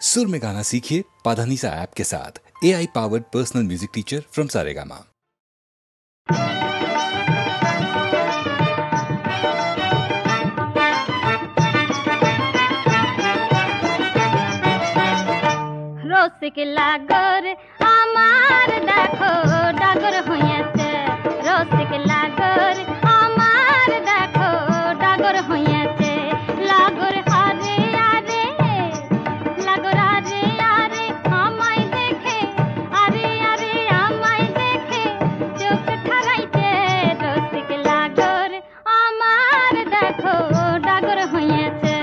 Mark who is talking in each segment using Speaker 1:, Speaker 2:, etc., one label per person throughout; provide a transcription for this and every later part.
Speaker 1: सुर में गाना सीखिए पाधानीसा ऐप के साथ। AI powered personal music teacher from Saregama.
Speaker 2: রসিকলা গর আমার দেখো ডাগর হইয়াছে, রসিকলা গর আমার দেখো ডাগর হইয়াছে। লাগর আরে আরে লাগর আরে আরে আমায় দেখে, আরে আরে আমায় দেখে চোখ ঠারাইছে। রসিকলা গর আমার দেখো ডাগর হইয়াছে।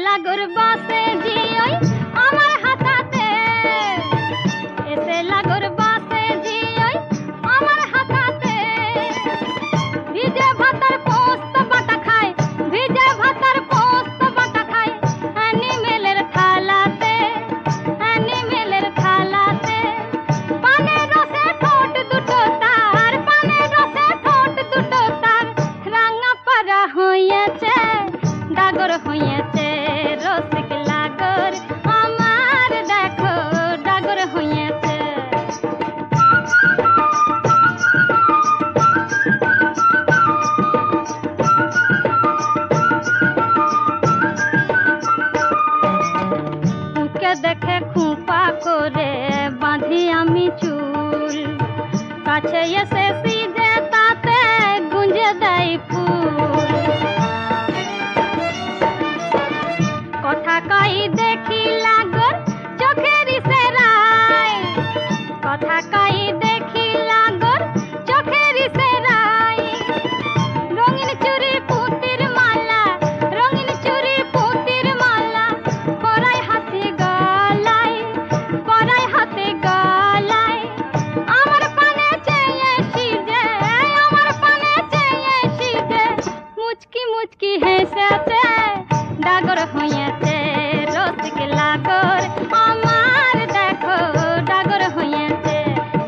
Speaker 2: লাগর বাসে জিওই আমার হাতাতে, এসে লাগর বাসে জিওই আমার হাতাতে। ভিজে ভাতার পোস্ত বাটা খায়, ভিজে ভাতার পোস্ত বাটা খায় অ্যানিমেলের থালাতে, অ্যানিমেলের থালাতে। পানের রসে ঠোঁট দুটো তার, পানের রসে ঠোঁট দুটো তার রাঙা পারা হইয়াছে, ডাগর হইয়াছে। রসিকলা গর আমার দেখো ডাগর হইয়াছে। মুখে দেখে খুঁপা করে বাঁধি আমি চুল, কাছে এসে সিধে তাতে গুঁজে দেয় ফুল। কথা কই দেখি লাগর চোখের ইশারায়, কথা কই দেখি লাগর চোখের ইশারায়। রঙিন চুড়ি পুতির মালা, রঙিন চুড়ি পুতির মালা পরাই হাতে গলায়, পরাই হাতে গলায়। আমার পানে চেয়ে সিজে, আমার পানে চেয়ে সিজে মুচকি মুচকি হেসেছে, ডাগর হইয়াছে। রসিকলা গর আমার দেখো ডাগর হইয়াছে,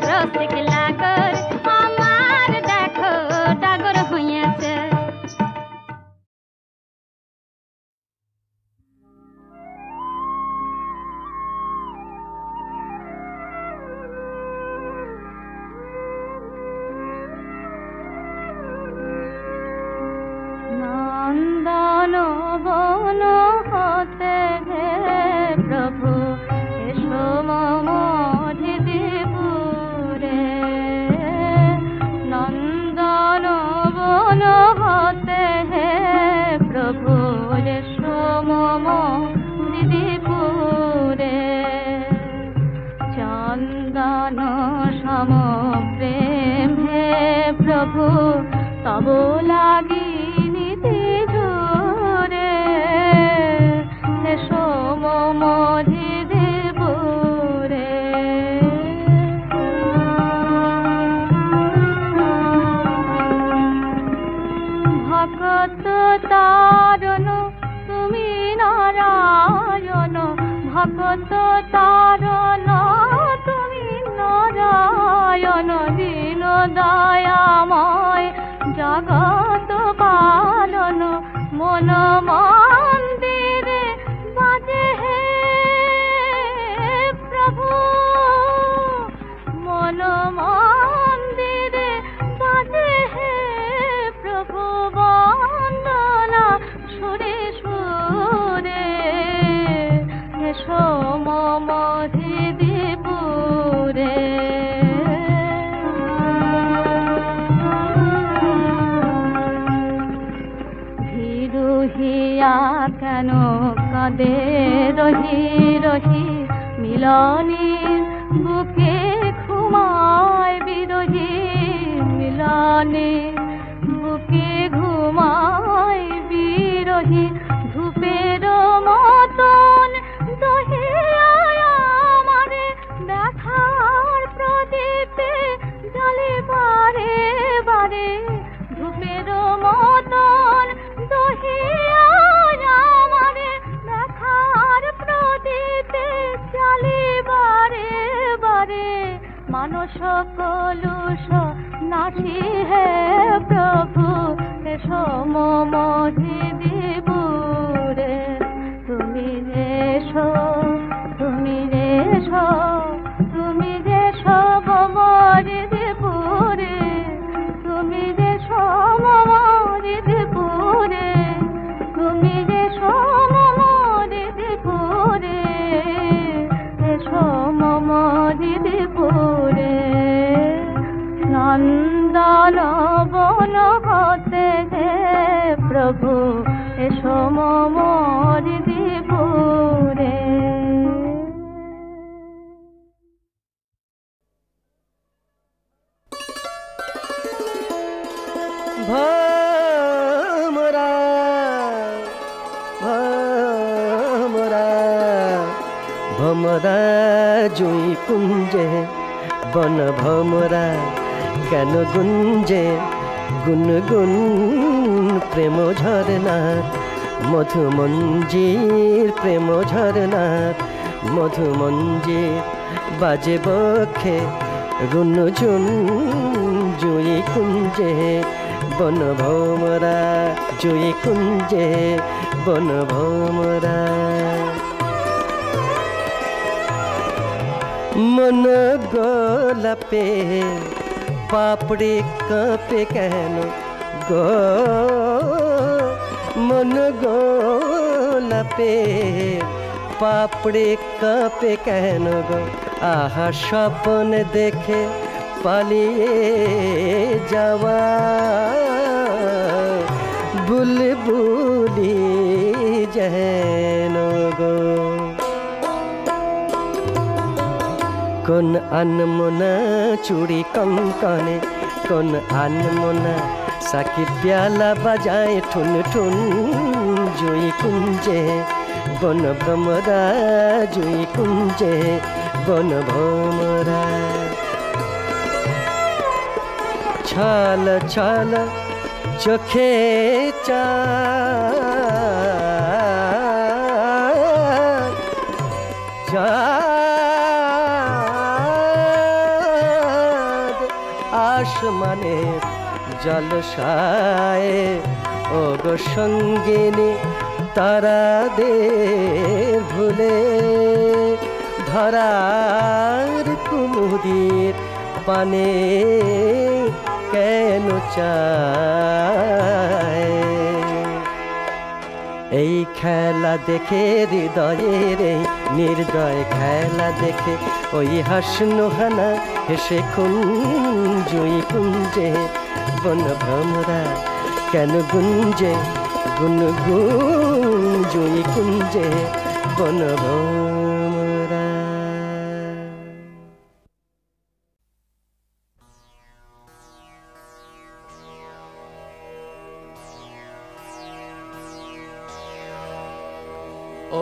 Speaker 2: রসিকলা গর আমার দেখো ডাগর হইয়াছে। নন্দন বন হতে হে প্রভু এসো মম হৃদয়পুরে। নন্দন বন হতে হে প্রভু এসো মম হৃদয়পুরে। চন্দন সম প্রেম হে প্রভু তব লাগি ভক্ত তারণ তুমি নারায়ণ, ভক্ত তারণ তুমি নারায়ণ। দীন দয়াময় জগত পালন মন মন্দিরে বাজে হে প্রভু, মন মন্দিরে বাজে হে প্রভু। বন্দনা সুরে সুরে এসো মম হৃদয়পুরে। রহিয়া কেন কাঁদে রহি রহি, মিলনের বুকে ঘুমায় বিরহী, মিলনের বুকে ঘুমায় বিরহী। ধূপের মতন দহিয়ায় আমারে ব্যথার প্রদীপে জ্বলে বারে বারে। ধূপের মতন দহিয়ায় আমারে ব্যথার প্রদীপে জ্বলে বারে বারে। মানস কলুষ নাচি হে প্রভু প্রভু এসো মোর দিপুরে।
Speaker 3: ভমরা ভমরা ভমরা জুই কুঞ্জে বন ভমরা কেন গুঞ্জে গুনগুন প্রেম ঝরনার মধু মঞ্জির প্রেম ঝরনার মধু মঞ্জির বাজে বক্ষে রুনঝুন জুই কুঞ্জে বন ভমরা জুই কুঞ্জে বন ভমরা। মন গোলাপে পাপড়ি কাঁপে কেন গো মন গোলাপে পাপড়ি কাঁপে কেন গো আহা স্বপ্ন দেখে পালিয়ে যাওয়া বুলবুলি যেন গো। কোন আনমনা চুড়ি কঙ্কনে কোন আনমনা সাকি প্যালা বাজায় ঠুন ঠুন জুই কুঞ্জে বন ভমরা জুই কুঞ্জে বন ভমরা। ছল ছল চোখে চাঁদ আসমানের জলসায় ও গো সঙ্গিনী তারাদের ভুলে ধরার কুমুদির পানে কেন চায় এই খেলা দেখে হৃদয়ের এই নির্দয় খেলা দেখে ওই হাসনোহানা হেসে খুন জুই কুঞ্জে বন ভমরা কেন গুঞ্জে গুনগুন জুই কুঞ্জে বন ভমরা।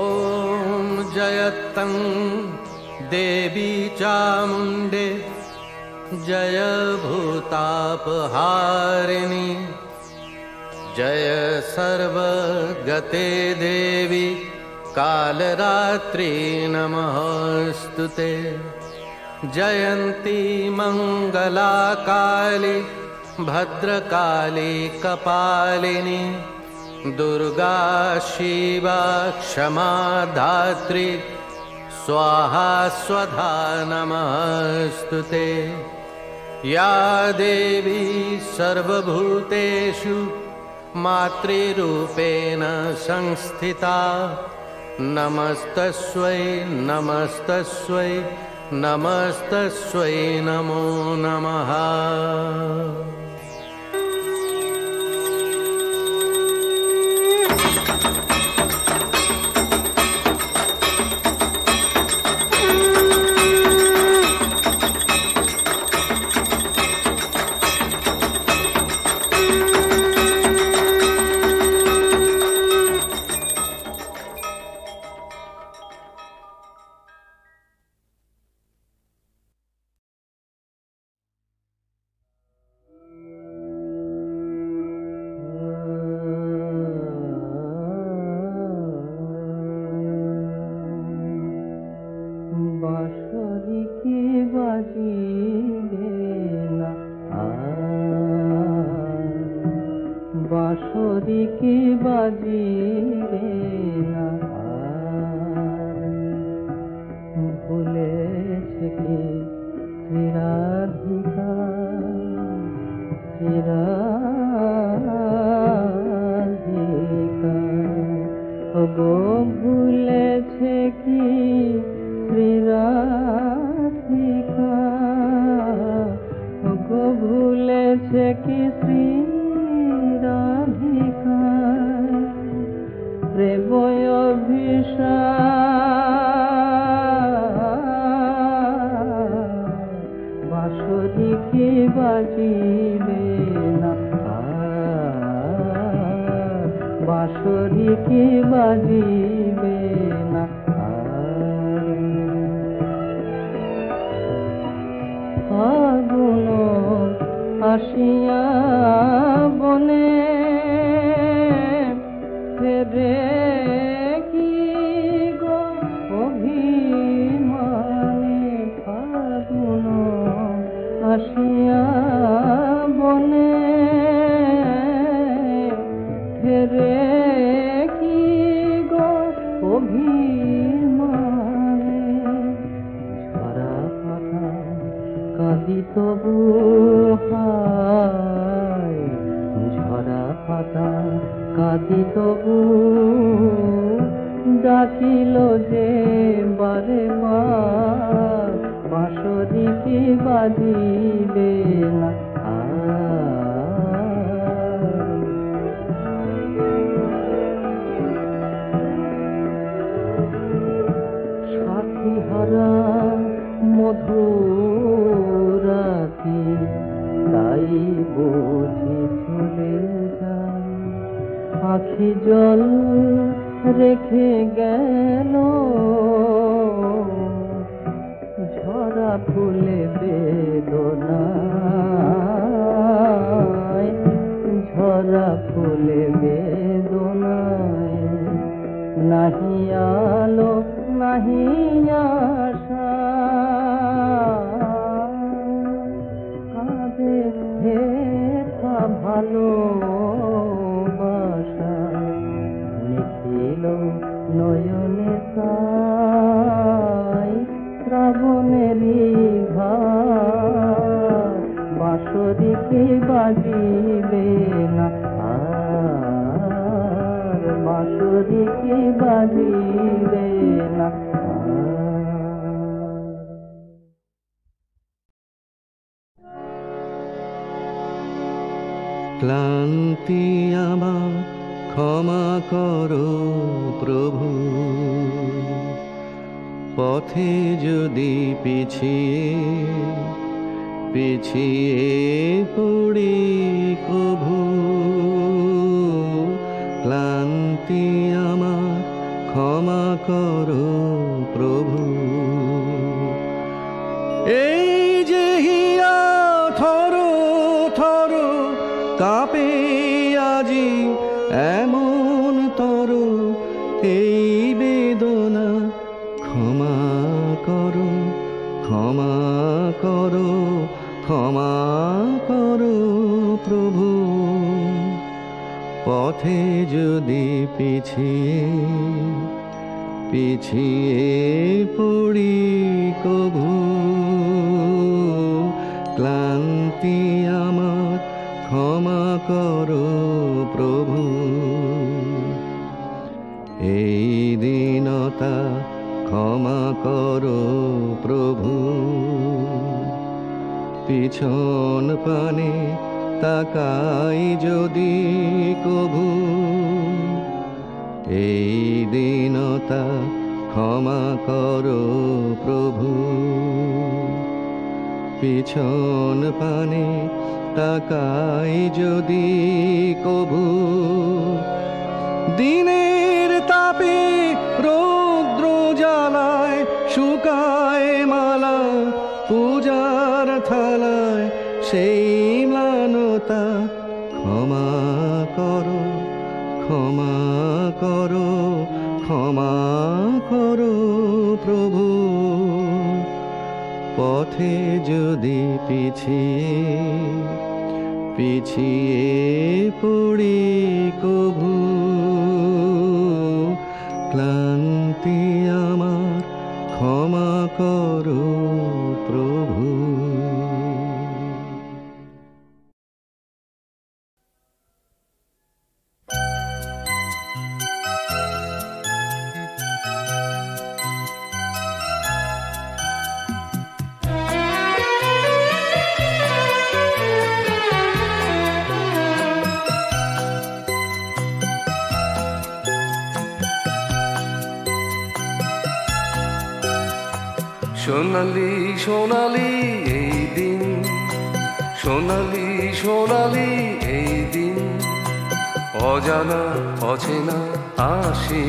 Speaker 4: ॐ जयतं देवी चामुण्डे जय भूतापहारिणी जय सर्वगते देवी कालरात्रि नमस्तुते। जयन्ती मंगला काली भद्रकाली कपालिनी दुर्गा शिवा क्षमा धात्री स्वाहा स्वधा नमस्तुते। या देवी सर्वभूतेषु मातृरूपेण संस्थिता नमस्तस्यै नमस्तस्यै नमस्तस्यै नमो नमः।
Speaker 5: বাঁশরি কি বাজিবে না ভুলেছে কি শ্রীরাধিকা শ্রীরাধিকা গো ভুলেছে কি শ্রীরাধিকা গো ভুলেছে কি শ্রীরাধিকা বাঁশরি কি বাজিবে না ফাগুন আসিয়া বনে ফেরে কি গো অভিমানে ফাগুন আসিয়া বনে ফেরে কি গো অভিমানে ঝরা পাতা কাঁদি তবু হায় ঝরা পাতা কাঁদি তবু ডাকিল যে বারে বার বাঁশরি কি বাজিবে না সাথী হারা মধুরাতি তাই বুঝি চলে যায় আখি জল রেখে গেল ঝরা ফুলে বেদনায় ঝরা ফুলে বেদনায় নাহি আলো নাহি আশা কাঁদে হেথা ভালোবাসা নিখিল নয়নে তাই শ্রাবণেরই ঘাট বাঁশরি কি বাজিবে না আর বাঁশরি কি বাজিবে না
Speaker 4: ক্লান্তি আমার ক্ষমা করো প্রভু পথে যদি পিছিয়ে পড়ি কভু ক্লান্তি আমার ক্ষমা করো প্রভু এই যে হিয়া থরো থরো কাঁপে আজি এমন তর এই বেদনা ক্ষমা করো ক্ষমা করো ক্ষমা করো প্রভু পথে যদি পিছিয়ে পড়ি কভু ক্লান্তি আমার ক্ষমা করো প্রভু এই দীনতা ক্ষমা করো প্রভু পিছন পানে তাকাই যদি কভু এই দীনতা ক্ষমা করো প্রভু পিছন পানে তাকাই যদি কভু দিনের তাপে রৌদ্র জ্বালায় শুকায় মালা পূজার থালায় সেই ম্লানতা ক্ষমা করো ক্ষমা করো ক্ষমা করো প্রভু পথে যদি পিছিয়ে পড়ি কভু ক্লান্তি আমার ক্ষমা করো প্রভু
Speaker 6: সোনালি সোনালি এই দিন সোনালি সোনালি এই দিন অজানা অচেনা আসি,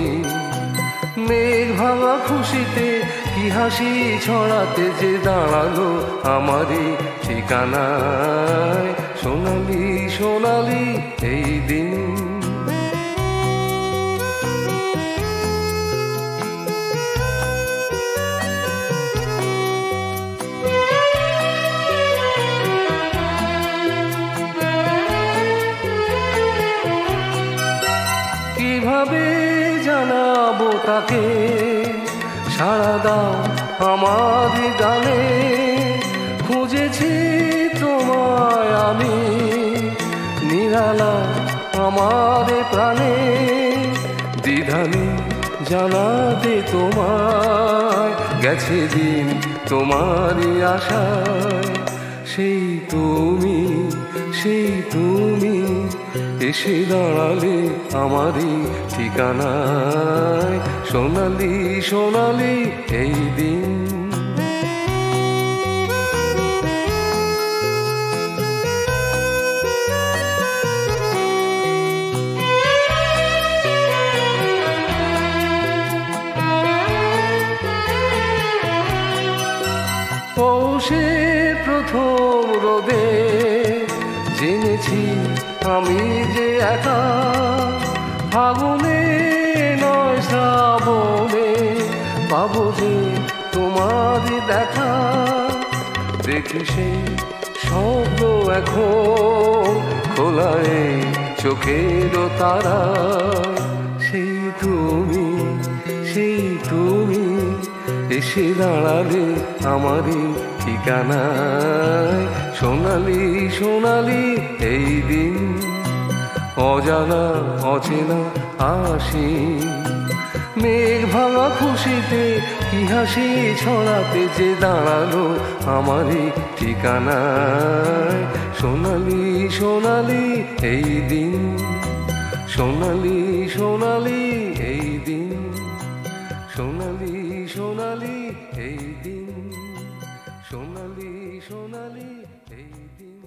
Speaker 6: মেঘ ভাঙা খুশিতে কি হাসি ছড়াতে যে দাঁড়ালো আমারই ঠিকানায়। সোনালি সোনালি এই দিন, কিভাবে জানাবো তাকে সাড়া দাও আমার গানে। খুঁজেছি তোমায় আমি নিরালা আমার প্রাণে, দ্বিধানে জানাতে তোমায় গেছে দিন তোমারই আশায়। সেই তুমি এসে দাঁড়ালে আমারই ঠিকানায়। সোনালি সোনালি এই দিন, পৌষে প্রথম রোদে জেনেছি আমি যে একা। ফাগুনে নয় শ্রাবণে পাবো যে তোমার দেখা। দেখি সেই স্বপ্ন এখন খোলায় চোখের তারা। সেই তুমি এসে দাঁড়ালে আমারই ঠিকানায়। সোনালি সোনালি এই দিন, অজানা অচেনা আসি, মেঘ ভাঙা খুশিতে কি হাসি ছড়াতে যে দাঁড়ালো আমারই ঠিকানায়। সোনালি সোনালি এই দিন, সোনালি সোনালি এই দিন, সোনালি সোনালি এই দিন, সোনালি সোনালি এই দিন।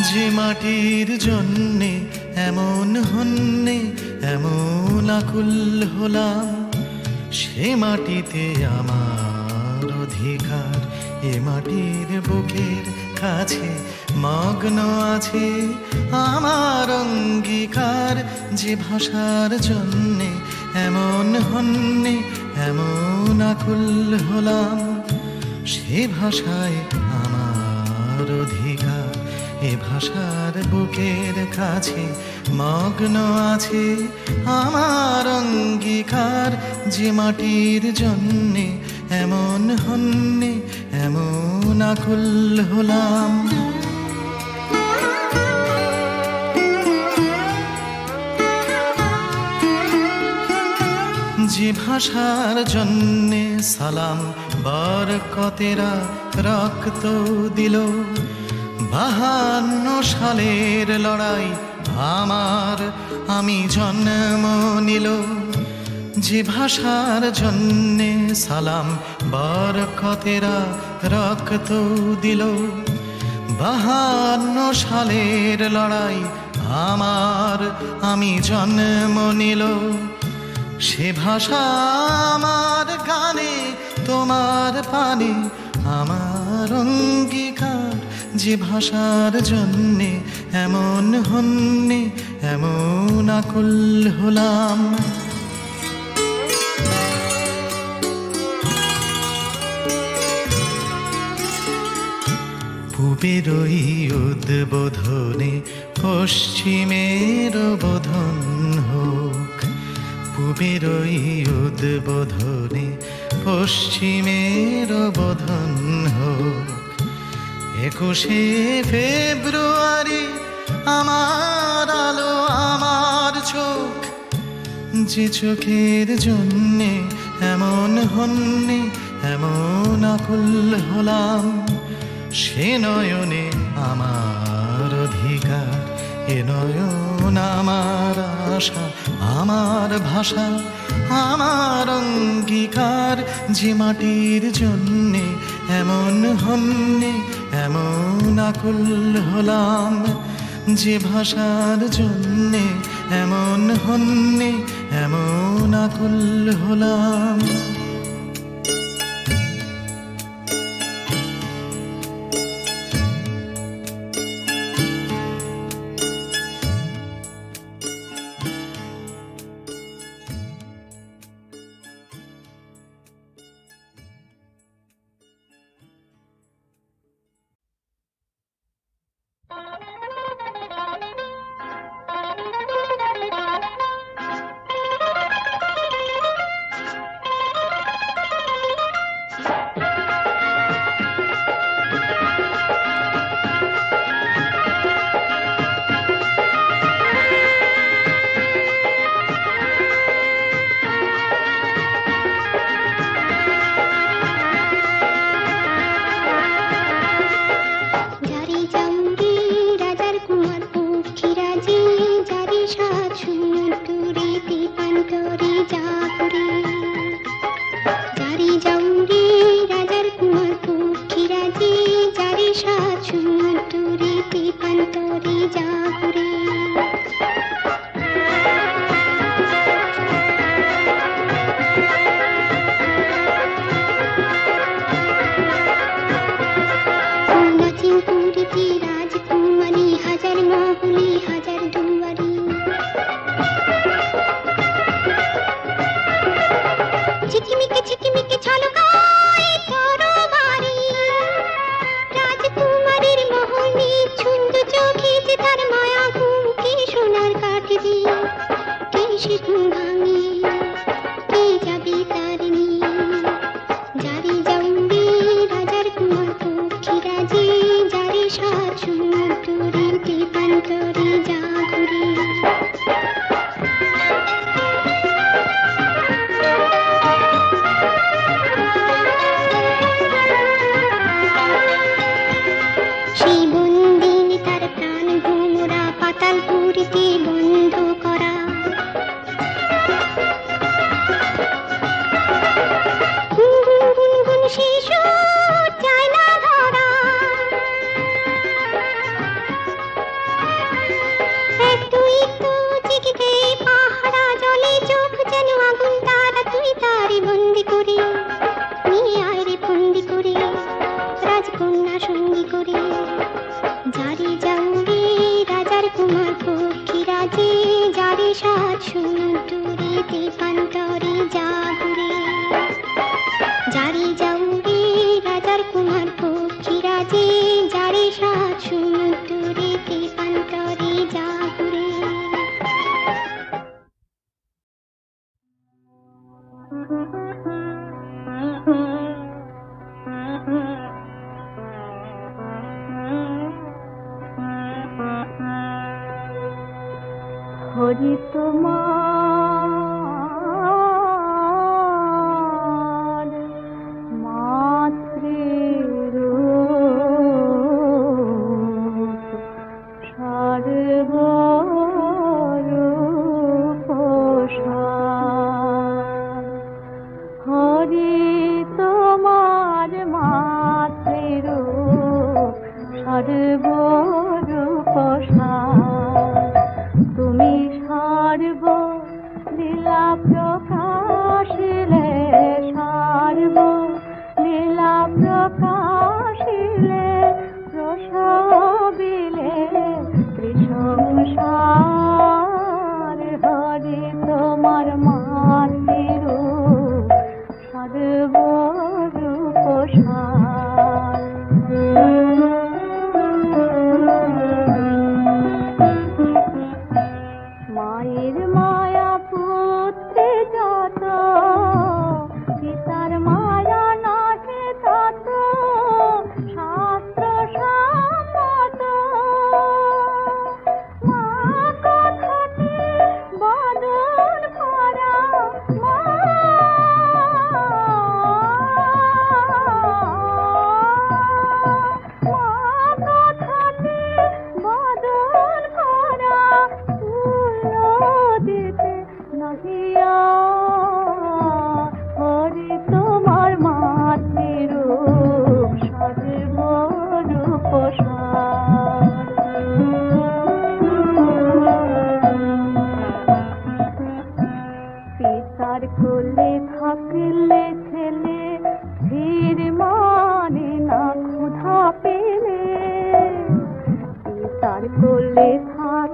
Speaker 7: যে মাটির জন্যে এমন হন্যে এমন আকুল হলাম, সে মাটিতে আমার অধিকার। এ মাটির বুকের কাছে মগ্ন আছে আমার অঙ্গীকার। যে ভাষার জন্যে এমন হন্যে এমন আকুল হলাম, সে ভাষায় আমার অধিকার। এ ভাষার বুকের কাছে মগ্ন আছে আমার অঙ্গীকার। যে মাটির জন্যে এমন হন্যে এমন আকুল হলাম। যে ভাষার জন্যে সালাম বরকতেরা রক্ত দিল, 52 সালের লড়াই আমার আমি জন্ম নিল। যে ভাষার জন্যে সালাম বরকতেরা রক্ত দিল, 52 সালের লড়াই আমার আমি জন্ম নিল। সে ভাষা আমার গানে তোমার পানে আমার অঙ্গীকার। যে ভাষার জন্যে এমন হন্যে এমন আকুল হলাম। পূবের ওই উদ্বোধনে পশ্চিমের বোধন হোক। পূবের ওই উদ্বোধনে পশ্চিমের বোধন হোক। 21শে ফেব্রুয়ারি আমার আলো আমার চোখ। যে চোখের জন্যে এমন হন্যে এমন আকুল হলাম, সে নয়নে আমার অধিকার। এ এ নয়ন আমার আশা, আমার ভাষা, আমার অঙ্গীকার, যে মাটির জন্যে এমন হন্যে এমন আকুল হলাম, যে ভাষার জন্যে এমন হন্যে এমন আকুল হলাম।
Speaker 2: হরি তোমার মাতৃরূপ সর্বরূপসার। হরি তোমার মাতৃরূপ সর্বরূপসার। তুমি সর্ব লীলা প্রকাশিলে, সর্ব লীলা প্রকাশিলে, প্রসবিলে ত্রিসংসার। ভুলে থাক